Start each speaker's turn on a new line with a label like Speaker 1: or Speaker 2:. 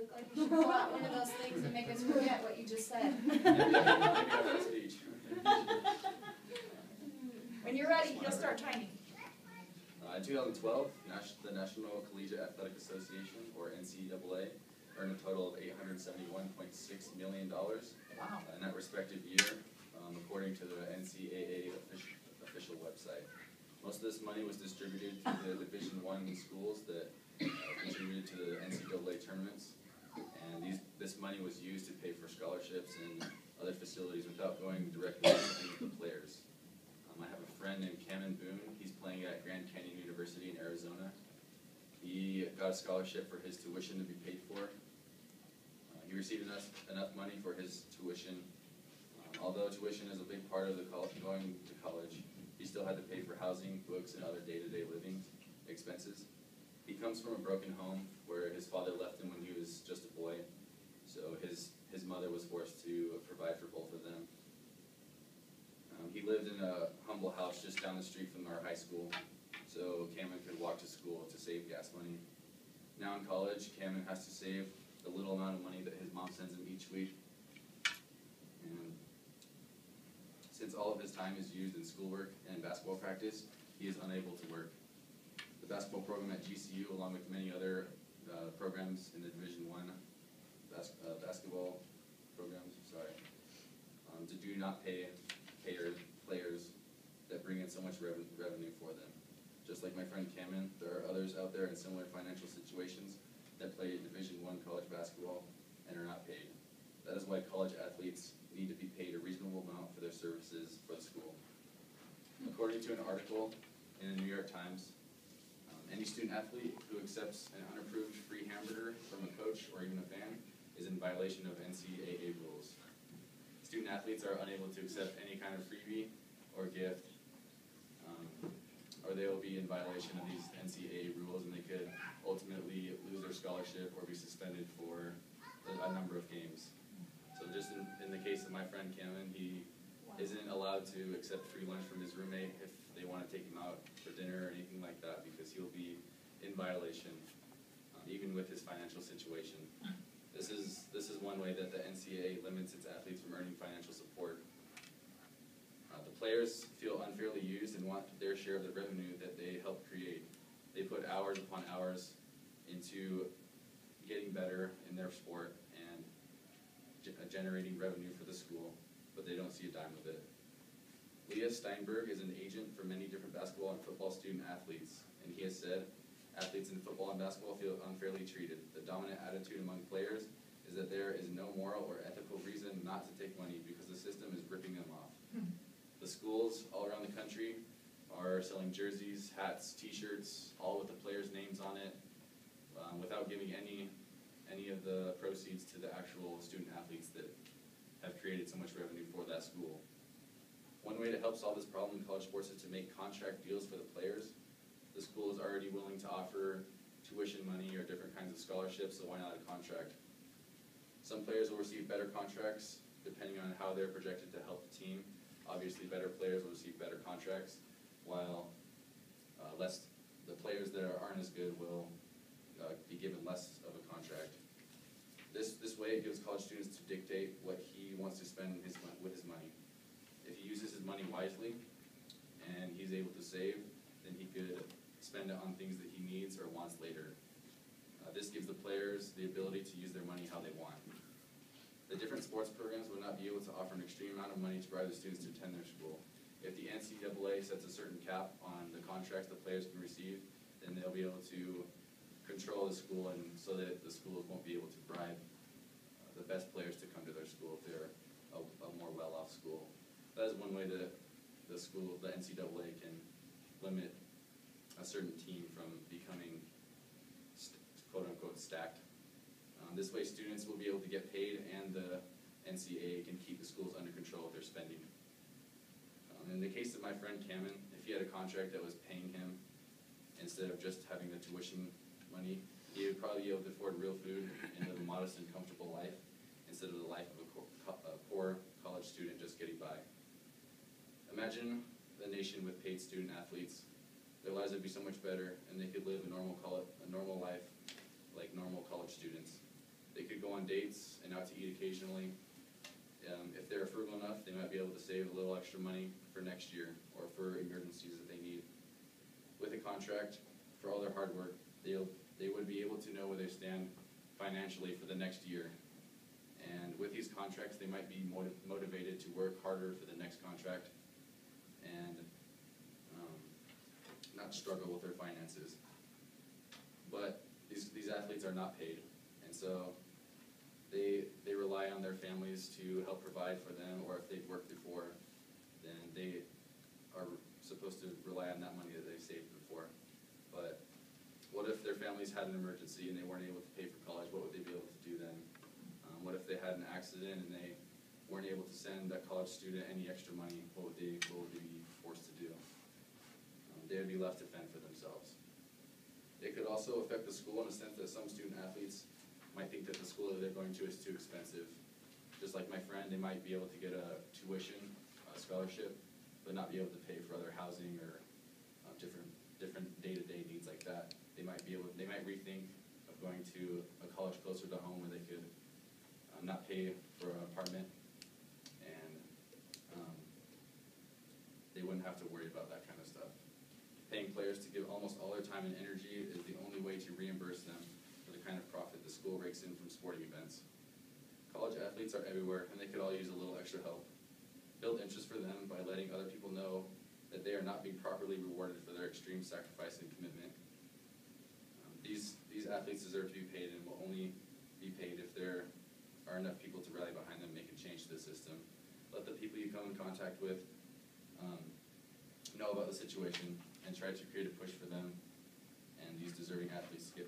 Speaker 1: look like you should pull out one of those things and make us forget what you just said.
Speaker 2: Maybe after the speech.
Speaker 1: When you're ready, you'll start timing.
Speaker 2: In 2012, the National Collegiate Athletic Association, or NCAA, earned a total of $871.6 million in that respective year, according to the NCAA official website. Most of this money was distributed to the Division I schools that contributed to the NCAA tournaments, and this money was used to pay for scholarships and other facilities without going directly to the players. I have a friend named Cameron Boone. He's playing at Grand Canyon University in Arizona. He got a scholarship for his tuition to be paid for. He received enough money for his tuition. Although tuition is a big part of going to college, he still had to pay for housing, books, and other day-to-day living expenses. He comes from a broken home where his father left him when he was just a boy, so his mother was forced to provide for both of them. He lived in a humble house just down the street from our high school, so Cameron could walk to school to save gas money. Now in college, Cameron has to save the little amount of money that his mom sends him each week. And since all of his time is used in schoolwork and basketball practice, he is unable to work. The basketball program at GCU, along with many other programs in the Division I basketball programs, do not pay players that bring in so much revenue for them. Just like my friend Cameron, there are others out there in similar financial situations that play Division I college basketball and are not paid. That is why college athletes need to be paid a reasonable amount for their services for the school. According to an article in the New York Times, any student athlete who accepts an unapproved free hamburger from a coach or even a fan is in violation of NCAA rules. Student athletes are unable to accept any kind of freebie or gift, or they will be in violation of these NCAA rules, and they could ultimately lose their scholarship or be suspended for a number of games. So just in the case of my friend Cameron, he isn't allowed to accept free lunch from his roommate if they want to take him out for dinner or anything like that, because he'll be in violation, even with his financial situation. This is one way that the NCAA limits its athletes from earning financial support. The players feel unfairly used and want their share of the revenue that they help create. They put hours upon hours into getting better in their sport and generating revenue for the school, but they don't see a dime of it. Leah Steinberg is an agent for many different basketball and football student athletes, and he has said, athletes in football and basketball feel unfairly treated. The dominant attitude among players is that there is no moral or ethical reason not to take money because the system is ripping them off. The schools all around the country are selling jerseys, hats, t-shirts, all with the players' names on it, without giving any of the proceeds to the actual student athletes that have created so much revenue for that school. One way to help solve this problem in college sports is to make contract deals for the players. The school is already willing to offer tuition money or different kinds of scholarships, so why not a contract? Some players will receive better contracts depending on how they're projected to help the team. Obviously, better players will receive better contracts, while the players that aren't as good will be given less of a contract. This way, it gives college students to dictate what he wants to spend with his money. If he uses his money wisely and he's able to save, then he could spend it on things that he needs or wants later. This gives the players the ability to use their money how they want. The different sports programs will not be able to offer an extreme amount of money to bribe the students to attend their school. If the NCAA sets a certain cap on the contracts the players can receive, then they'll be able to control the school, and so that the schools won't be able to bribe the best players to come to their school if they're a more well-off school. That is one way that the NCAA can limit a certain team from becoming quote-unquote stacked. This way students will be able to get paid, and the NCAA can keep the schools under control of their spending. In the case of my friend Cameron, if he had a contract that was paying him instead of just having the tuition money, he would probably be able to afford real food and live a modest and comfortable life instead of the life of a poor college student just getting by. Imagine a nation with paid student athletes. Their lives would be so much better, and they could live a normal life like normal college students. They could go on dates and out to eat occasionally. If they're frugal enough, they might be able to save a little extra money for next year or for emergencies that they need. With a contract, for all their hard work, they would be able to know where they stand financially for the next year. And with these contracts, they might be motivated to work harder for the next contract and not struggle with their finances. But these athletes are not paid, and so they rely on their families to help provide for them, or if they've worked before, then they are supposed to rely on that money that they saved before. But what if their families had an emergency and they weren't able to pay for college? What would they be able to do then? What if they had an accident and they weren't able to send that college student any extra money? What would they be forced to do? They would be left to fend for themselves. It could also affect the school in the sense that some student athletes might think that the school that they're going to is too expensive. Just like my friend, they might be able to get a tuition, a scholarship, but not be able to pay for other housing or different day-to-day needs like that. They might rethink of going to a college closer to home where they could not pay for an apartment, and they wouldn't have to worry about that kind of stuff. Paying players to give almost all their time and energy is the only way to reimburse them for the kind of profit the school rakes in from sporting events. College athletes are everywhere, and they could all use a little extra help. Build interest for them by letting other people know that they are not being properly rewarded for their extreme sacrifice and commitment. These athletes deserve to be paid, and will only be paid if there are enough people to rally behind them, make a change to the system. Let the people you come in contact with know about the situation and try to create a push for them and these deserving athletes to get